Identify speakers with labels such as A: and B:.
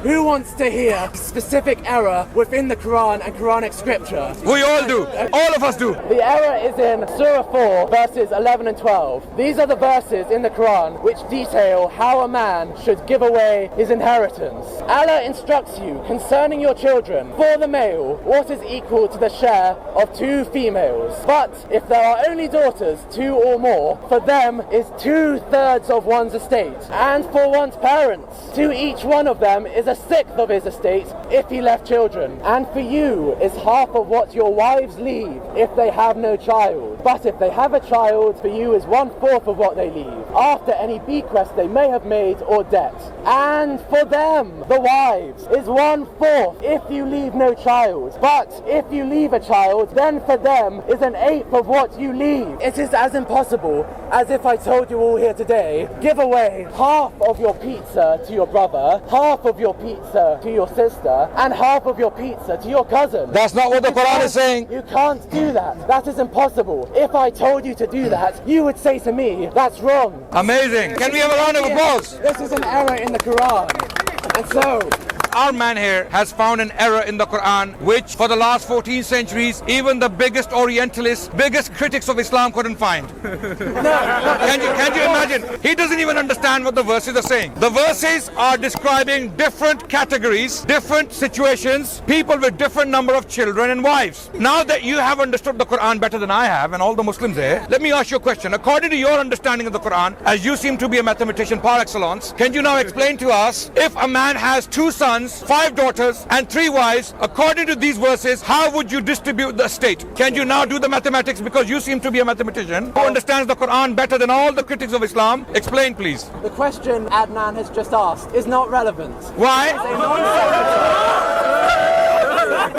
A: Who wants to hear specific error within the Quran and Quranic scripture?
B: We all do. All of us do.
A: The error is in Surah 4, verses 11 and 12. These are the verses in the Quran which detail how a man should give away his inheritance. Allah instructs you concerning your children, for the male, what is equal to the share of 2 females. But if there are only daughters, 2 or more, for them is 2/3 of one's estate. And for one's parents, to each one of them is 1/6 of his estate if he left children. And for you is half of what your wives leave if they have no child. But if they have a child, for you is 1/4 of what they leave, after any bequest they may have made or debt. And for them, the wives, is 1/4 if you leave no child. But if you leave a child, then for them is 1/8 of what you leave. It is as impossible as if I told you all here today, give away half of your pizza to your brother, half of your pizza to your sister, and half of your pizza to your cousin.
B: That's not what the Quran is saying.
A: You can't do that. That is impossible. If I told you to do that, you would say to me, that's wrong.
B: Amazing. Can we have a round of applause?
A: This is an error in the Quran. And so,
B: Our man here has found an error in the Quran, which for the last 14 centuries, even the biggest Orientalists, biggest critics of Islam couldn't find. Can you imagine? He doesn't even understand what the verses are saying. The verses are describing different categories, different situations, people with different number of children and wives. Now that you have understood the Quran better than I have and all the Muslims here, let me ask you a question. According to your understanding of the Quran, as you seem to be a mathematician par excellence, can you now explain to us, if a man has 2 sons, 5 daughters and 3 wives, according to these verses, how would you distribute the estate? Can you now do the mathematics, because you seem to be a mathematician who understands the Quran better than all the critics of Islam? Explain, please.
A: the question Adnan has just asked is not relevant.
B: Why?
A: It's a non-sequitur.